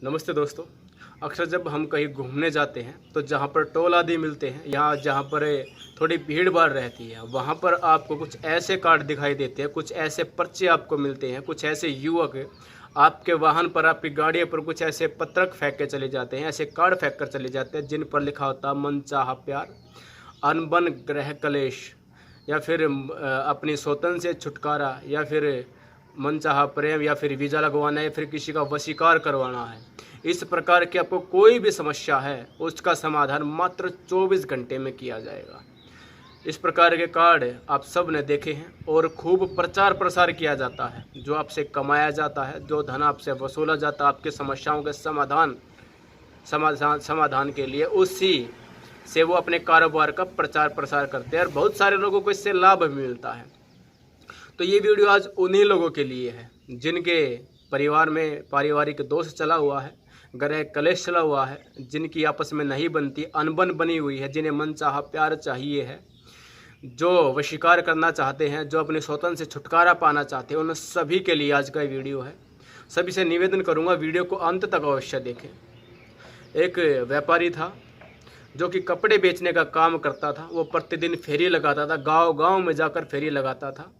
नमस्ते दोस्तों। अक्सर जब हम कहीं घूमने जाते हैं तो जहाँ पर टोल आदि मिलते हैं या जहाँ पर थोड़ी भीड़ भाड़ रहती है, वहाँ पर आपको कुछ ऐसे कार्ड दिखाई देते हैं, कुछ ऐसे पर्चे आपको मिलते हैं, कुछ ऐसे युवक आपके वाहन पर, आपकी गाड़ी पर कुछ ऐसे पत्रक फेंक के चले जाते हैं, ऐसे कार्ड फेंक कर चले जाते हैं जिन पर लिखा होता है मनचाहा प्यार, अनबन ग्रह कलेश, या फिर अपनी स्वतन से छुटकारा, या फिर मनचाहा प्रेम, या फिर वीज़ा लगवाना है, या फिर किसी का वशीकार करवाना है। इस प्रकार की आपको कोई भी समस्या है उसका समाधान मात्र 24 घंटे में किया जाएगा। इस प्रकार के कार्ड आप सब ने देखे हैं और खूब प्रचार प्रसार किया जाता है। जो आपसे कमाया जाता है, जो धन आपसे वसूला जाता है आपकी समस्याओं के समाधान के लिए, उसी से वो अपने कारोबार का प्रचार प्रसार करते हैं और बहुत सारे लोगों को इससे लाभ भी मिलता है। तो ये वीडियो आज उन्हीं लोगों के लिए है जिनके परिवार में पारिवारिक दोष चला हुआ है, ग्रह कलेश चला हुआ है, जिनकी आपस में नहीं बनती, अनबन बनी हुई है, जिन्हें मनचाहा प्यार चाहिए है, जो वशीकार करना चाहते हैं, जो अपने स्वतन से छुटकारा पाना चाहते हैं, उन सभी के लिए आज का वीडियो है। सभी से निवेदन करूंगा वीडियो को अंत तक अवश्य देखें। एक व्यापारी था जो कि कपड़े बेचने का काम करता था। वो प्रतिदिन फेरी लगाता था, गांव गांव में जाकर फेरी लगाता था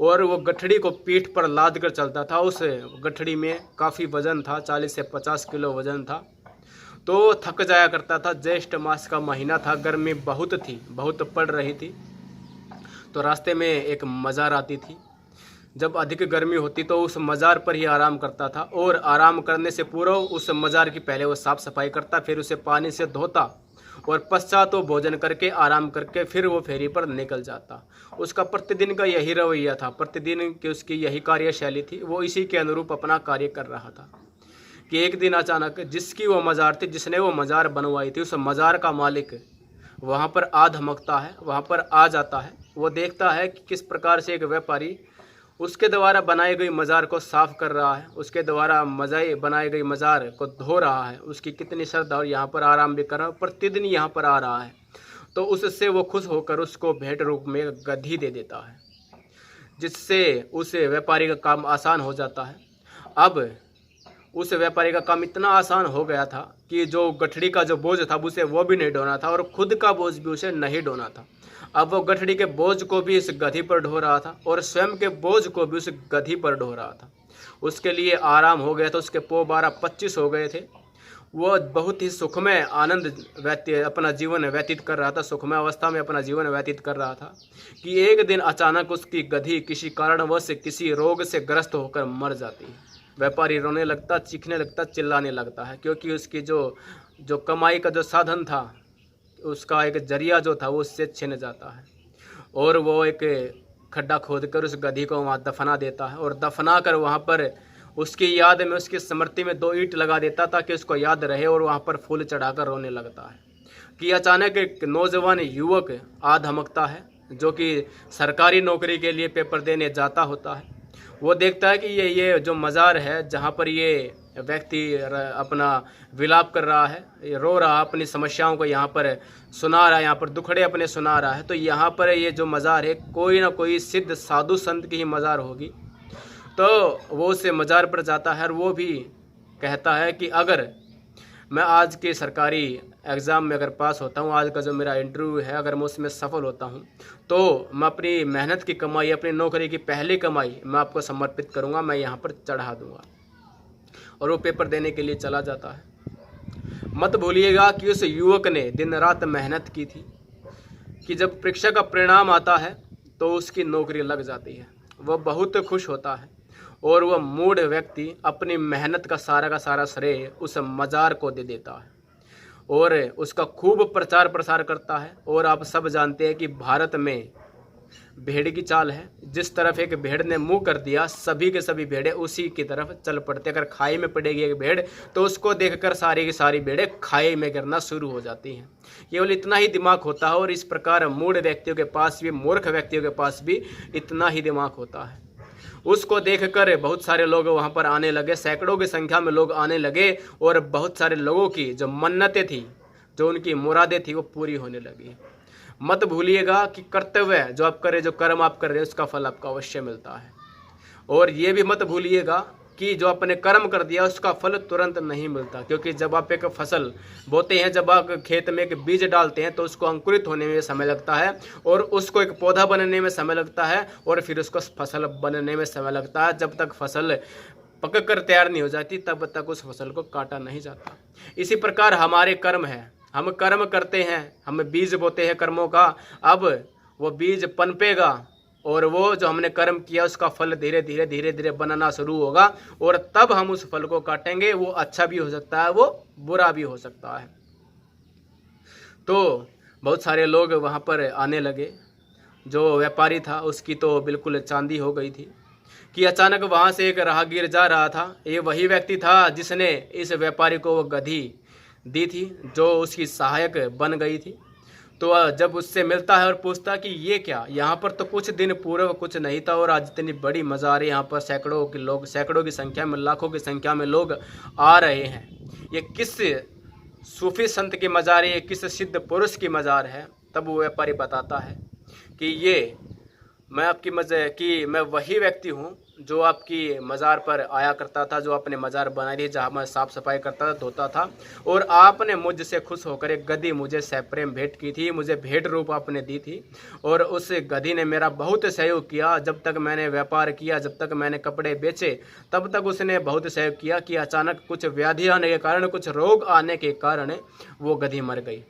और वो गठड़ी को पीठ पर लाद कर चलता था। उस गठड़ी में काफ़ी वज़न था, 40 से 50 किलो वज़न था। तो थक जाया करता था। ज्येष्ठ मास का महीना था, गर्मी बहुत थी, बहुत पड़ रही थी। तो रास्ते में एक मज़ार आती थी। जब अधिक गर्मी होती तो उस मज़ार पर ही आराम करता था और आराम करने से पूर्व उस मज़ार की पहले वो साफ़ सफाई करता, फिर उसे पानी से धोता और पश्चात वो भोजन करके आराम करके फिर वो फेरी पर निकल जाता। उसका प्रतिदिन का यही रवैया था, प्रतिदिन की उसकी यही कार्यशैली थी। वो इसी के अनुरूप अपना कार्य कर रहा था कि एक दिन अचानक जिसकी वो मज़ार थी, जिसने वो मज़ार बनवाई थी, उस मज़ार का मालिक वहाँ पर आ धमकता है, वहाँ पर आ जाता है। वो देखता है कि किस प्रकार से एक व्यापारी उसके द्वारा बनाई गई मज़ार को साफ़ कर रहा है, उसके द्वारा बनाई गई मज़ार को धो रहा है, उसकी कितनी श्रद्धा, और यहाँ पर आराम भी कर रहा है, प्रतिदिन यहाँ पर आ रहा है। तो उससे वो खुश होकर उसको भेंट रूप में गद्दी दे देता है, जिससे उस व्यापारी का काम आसान हो जाता है। अब उस व्यापारी का काम इतना आसान हो गया था कि जो गठड़ी का जो बोझ था उसे वो भी नहीं ढोना था और खुद का बोझ भी उसे नहीं ढोना था। अब वो गठड़ी के बोझ को भी इस गधी पर ढो रहा था और स्वयं के बोझ को भी उस गधी पर ढो रहा था। उसके लिए आराम हो गया था, उसके पो 12-25 हो गए थे। वो बहुत ही सुखमय अपना जीवन व्यतीत कर रहा था, सुखमय अवस्था में अपना जीवन व्यतीत कर रहा था कि एक दिन अचानक उसकी गधी किसी कारणवश किसी रोग से ग्रस्त होकर मर जाती है। व्यापारी रोने लगता, चीखने लगता, चिल्लाने लगता है, क्योंकि उसकी जो कमाई का जो साधन था, उसका एक जरिया जो था वो उससे छिन जाता है। और वो एक खड्डा खोद कर उस गधी को वहाँ दफना देता है और दफना कर वहाँ पर उसकी याद में, उसकी स्मृति में 2 ईंट लगा देता ताकि उसको याद रहे, और वहाँ पर फूल चढ़ाकर रोने लगता है कि अचानक एक नौजवान युवक आ धमकता है जो कि सरकारी नौकरी के लिए पेपर देने जाता होता है। वो देखता है कि ये जो मज़ार है जहाँ पर ये व्यक्ति अपना विलाप कर रहा है, ये रो रहा, अपनी समस्याओं को यहाँ पर सुना रहा है, यहाँ पर दुखड़े अपने सुना रहा है, तो यहाँ पर ये जो मज़ार है कोई ना कोई सिद्ध साधु संत की ही मज़ार होगी। तो वो उस मज़ार पर जाता है और वो भी कहता है कि अगर मैं आज के सरकारी एग्ज़ाम में अगर पास होता हूँ, आज का जो मेरा इंटरव्यू है, अगर मैं उसमें सफल होता हूँ तो मैं अपनी मेहनत की कमाई, अपनी नौकरी की पहली कमाई मैं आपको समर्पित करूँगा, मैं यहाँ पर चढ़ा दूँगा। और वो पेपर देने के लिए चला जाता है। मत भूलिएगा कि उस युवक ने दिन रात मेहनत की थी कि जब परीक्षा का परिणाम आता है तो उसकी नौकरी लग जाती है। वह बहुत खुश होता है और वह मूढ़ व्यक्ति अपनी मेहनत का सारा श्रेय उस मज़ार को दे देता है और उसका खूब प्रचार प्रसार करता है। और आप सब जानते हैं कि भारत में भेड़ की चाल है, जिस तरफ एक भेड़ ने मुंह कर दिया, सभी के सभी भेड़ें उसी की तरफ चल पड़ते। अगर खाई में पड़ेगी एक भेड़ तो उसको देखकर सारी की सारी भेड़ें खाई में गिरना शुरू हो जाती हैं। केवल इतना ही दिमाग होता है और इस प्रकार मूढ़ व्यक्तियों के पास भी, मूर्ख व्यक्तियों के पास भी इतना ही दिमाग होता है। उसको देखकर बहुत सारे लोग वहाँ पर आने लगे, सैकड़ों की संख्या में लोग आने लगे और बहुत सारे लोगों की जो मन्नतें थी, जो उनकी मुरादें थी, वो पूरी होने लगी। मत भूलिएगा कि कर्तव्य जो आप करें, जो कर्म आप कर रहे हैं, उसका फल आपको अवश्य मिलता है। और ये भी मत भूलिएगा कि जो आपने कर्म कर दिया उसका फल तुरंत नहीं मिलता। क्योंकि जब आप एक फसल बोते हैं, जब आप खेत में एक बीज डालते हैं तो उसको अंकुरित होने में समय लगता है, और उसको एक पौधा बनने में समय लगता है, और फिर उसको फसल बनने में समय लगता है। जब तक फसल पक कर तैयार नहीं हो जाती तब तक उस फसल को काटा नहीं जाता। इसी प्रकार हमारे कर्म है, हम कर्म करते हैं, हम बीज बोते हैं कर्मों का। अब वो बीज पनपेगा और वो जो हमने कर्म किया उसका फल धीरे धीरे धीरे धीरे बनना शुरू होगा, और तब हम उस फल को काटेंगे। वो अच्छा भी हो सकता है, वो बुरा भी हो सकता है। तो बहुत सारे लोग वहाँ पर आने लगे। जो व्यापारी था उसकी तो बिल्कुल चांदी हो गई थी कि अचानक वहाँ से एक राहगीर जा रहा था। ये वही व्यक्ति था जिसने इस व्यापारी को वो गधी दी थी, जो उसकी सहायक बन गई थी। तो जब उससे मिलता है और पूछता कि ये क्या, यहाँ पर तो कुछ दिन पूर्व कुछ नहीं था और आज इतनी बड़ी मज़ार है, यहाँ पर सैकड़ों के लोग, सैकड़ों की संख्या में, लाखों की संख्या में लोग आ रहे हैं, ये किस सूफी संत की मज़ार है, ये किस सिद्ध पुरुष की मज़ार है। तब वो व्यापारी बताता है कि ये मैं वही व्यक्ति हूँ जो आपकी मज़ार पर आया करता था, जो आपने मज़ार बनाई थी, जहाँ मैं साफ़ सफाई करता था, धोता था, और आपने मुझसे खुश होकर एक गधी मुझे सप्रेम भेंट की थी, मुझे भेंट रूप आपने दी थी। और उस गधी ने मेरा बहुत सहयोग किया। जब तक मैंने व्यापार किया, जब तक मैंने कपड़े बेचे, तब तक उसने बहुत सहयोग किया कि अचानक कुछ व्याधि आने के कारण, कुछ रोग आने के कारण वो गधी मर गई।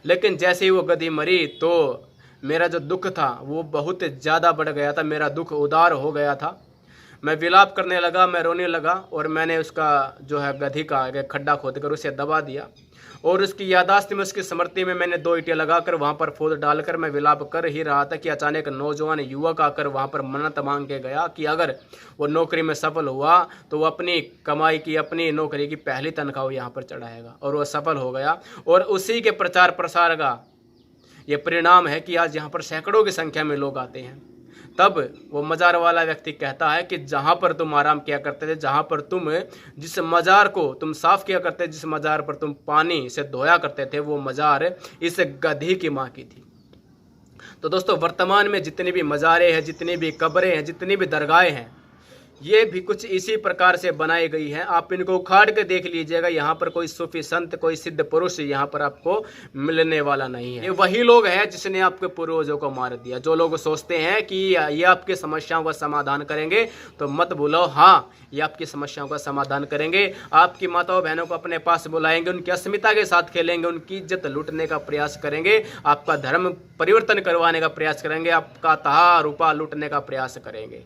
लेकिन जैसे ही वो गधी मरी तो मेरा जो दुख था वो बहुत ज़्यादा बढ़ गया था, मेरा दुख उदार हो गया था। मैं विलाप करने लगा, मैं रोने लगा, और मैंने उसका जो है गधी का खड्डा खोद कर उसे दबा दिया, और उसकी यादाश्त में, उसकी स्मृति में मैंने 2 ईंटें लगाकर वहाँ पर फूल डालकर मैं विलाप कर ही रहा था कि अचानक नौजवान युवक आकर वहाँ पर मन्नत मांग के गया कि अगर वो नौकरी में सफल हुआ तो वो अपनी कमाई की, अपनी नौकरी की पहली तनख्वाह यहाँ पर चढ़ाएगा। और वो सफल हो गया, और उसी के प्रचार प्रसार का ये परिणाम है कि आज यहाँ पर सैकड़ों की संख्या में लोग आते हैं। तब वो मज़ार वाला व्यक्ति कहता है कि जहाँ पर तुम आराम किया करते थे, जहाँ पर तुम जिस मज़ार को तुम साफ़ किया करते, जिस मज़ार पर तुम पानी से धोया करते थे, वो मज़ार इस गधी की माँ की थी। तो दोस्तों, वर्तमान में जितनी भी मज़ारें हैं, जितनी भी कब्रें हैं, जितनी भी दरगाहें हैं, ये भी कुछ इसी प्रकार से बनाई गई है। आप इनको उखाड़ के देख लीजिएगा, यहाँ पर कोई सूफी संत, कोई सिद्ध पुरुष यहाँ पर आपको मिलने वाला नहीं है। ये वही लोग हैं जिसने आपके पूर्वजों को मार दिया। जो लोग सोचते हैं कि ये आपकी समस्याओं का समाधान करेंगे, तो मत भूलो, हाँ, ये आपकी समस्याओं का समाधान करेंगे। आपकी माताओं बहनों को अपने पास बुलाएंगे, उनकी अस्मिता के साथ खेलेंगे, उनकी इज्जत लूटने का प्रयास करेंगे, आपका धर्म परिवर्तन करवाने का प्रयास करेंगे, आपका तहा रुपा लूटने का प्रयास करेंगे।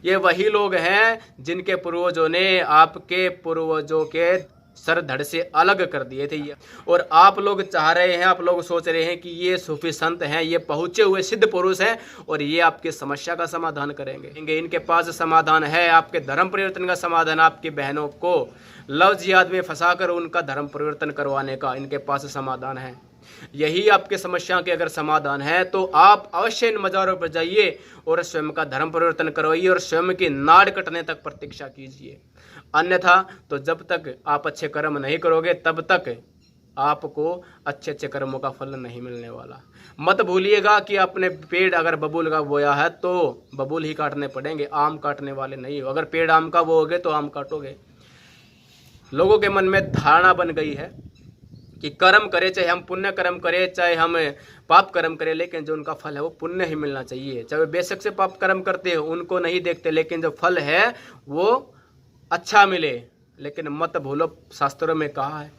ये वही लोग हैं जिनके पूर्वजों ने आपके पूर्वजों के सर धड़ से अलग कर दिए थे। और आप लोग चाह रहे हैं, आप लोग सोच रहे हैं कि ये सूफी संत हैं, ये पहुंचे हुए सिद्ध पुरुष हैं और ये आपकी समस्या का समाधान करेंगे। इनके पास समाधान है, आपके धर्म परिवर्तन का समाधान, आपकी बहनों को लव जिहाद में फंसाकर उनका धर्म परिवर्तन करवाने का इनके पास समाधान है। यही आपके समस्या के अगर समाधान है तो आप अवश्य इन मज़ारों पर जाइए और स्वयं का धर्म परिवर्तन करवाइए और स्वयं की नाड़ कटने तक प्रतीक्षा कीजिए। अन्यथा तो जब तक आप अच्छे कर्म नहीं करोगे तब तक आपको अच्छे अच्छे कर्मों का फल नहीं मिलने वाला। मत भूलिएगा कि आपने पेड़ अगर बबूल का बोया है तो बबूल ही काटने पड़ेंगे, आम काटने वाले नहीं हो। अगर पेड़ आम का बोओगे तो आम काटोगे। लोगों के मन में धारणा बन गई है कि कर्म करे, चाहे हम पुण्य कर्म करें, चाहे हम पाप कर्म करें, लेकिन जो उनका फल है वो पुण्य ही मिलना चाहिए। चाहे वे बेशक से पाप कर्म करते हो, उनको नहीं देखते, लेकिन जो फल है वो अच्छा मिले। लेकिन मत भूलो, शास्त्रों में कहा है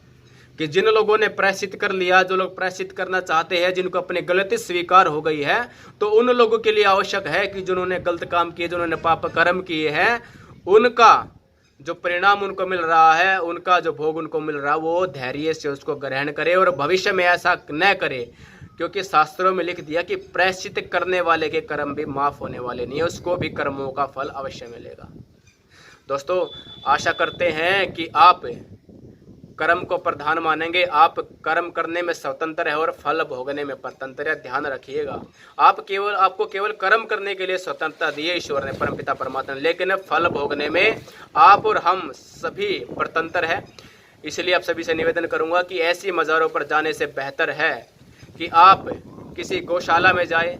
कि जिन लोगों ने प्रायश्चित कर लिया, जो लोग प्रायश्चित करना चाहते हैं, जिनको अपनी गलती स्वीकार हो गई है, तो उन लोगों के लिए आवश्यक है कि जिन्होंने गलत काम किए, जिन्होंने पाप कर्म किए हैं, उनका जो परिणाम उनको मिल रहा है, उनका जो भोग उनको मिल रहा है, वो धैर्य से उसको ग्रहण करे और भविष्य में ऐसा न करे। क्योंकि शास्त्रों में लिख दिया कि प्रायश्चित करने वाले के कर्म भी माफ होने वाले नहीं है, उसको भी कर्मों का फल अवश्य मिलेगा। दोस्तों, आशा करते हैं कि आप कर्म को प्रधान मानेंगे, आप कर्म करने में स्वतंत्र है और फल भोगने में परतंत्र है। ध्यान रखिएगा, आपको केवल कर्म करने के लिए स्वतंत्रता दी है ईश्वर ने, परमपिता परमात्मा ने, लेकिन फल भोगने में आप और हम सभी परतंत्र है। इसलिए आप सभी से निवेदन करूंगा कि ऐसी मज़ारों पर जाने से बेहतर है कि आप किसी गौशाला में जाए,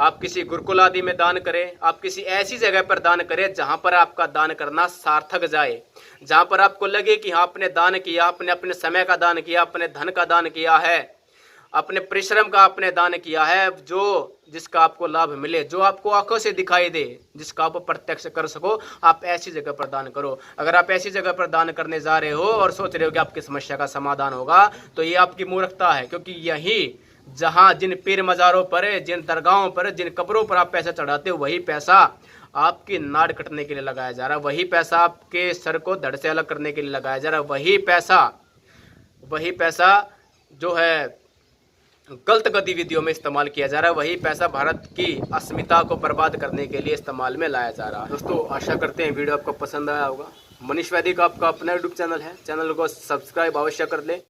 आप किसी गुरुकुल आदि में दान करें, आप किसी ऐसी जगह पर दान करें जहां पर आपका दान करना सार्थक जाए, जहां पर आपको लगे कि हाँ आपने दान किया, आपने अपने समय का दान किया, अपने धन का दान किया है, अपने परिश्रम का आपने दान किया है, जो जिसका आपको लाभ मिले, जो आपको आंखों से दिखाई दे, जिसका आप प्रत्यक्ष कर सको, आप ऐसी जगह पर दान करो। अगर आप ऐसी जगह पर दान करने जा रहे हो और सोच रहे हो कि आपकी समस्या का समाधान होगा, तो ये आपकी मूर्खता है, क्योंकि यही जहां जिन पीर मज़ारों पर, जिन दरगाहों पर, जिन कब्रों पर आप पैसा चढ़ाते हो, वही पैसा आपकी नाड़ कटने के लिए लगाया जा रहा है, वही पैसा आपके सर को धड़ से अलग करने के लिए लगाया जा रहा है, वही पैसा जो है गलत गतिविधियों में इस्तेमाल किया जा रहा है, वही पैसा भारत की अस्मिता को बर्बाद करने के लिए इस्तेमाल में लाया जा रहा है। दोस्तों, आशा करते हैं वीडियो आपको पसंद आया होगा। मनीष वैदिक आपका अपना यूट्यूब चैनल है, चैनल को सब्सक्राइब अवश्य कर लें।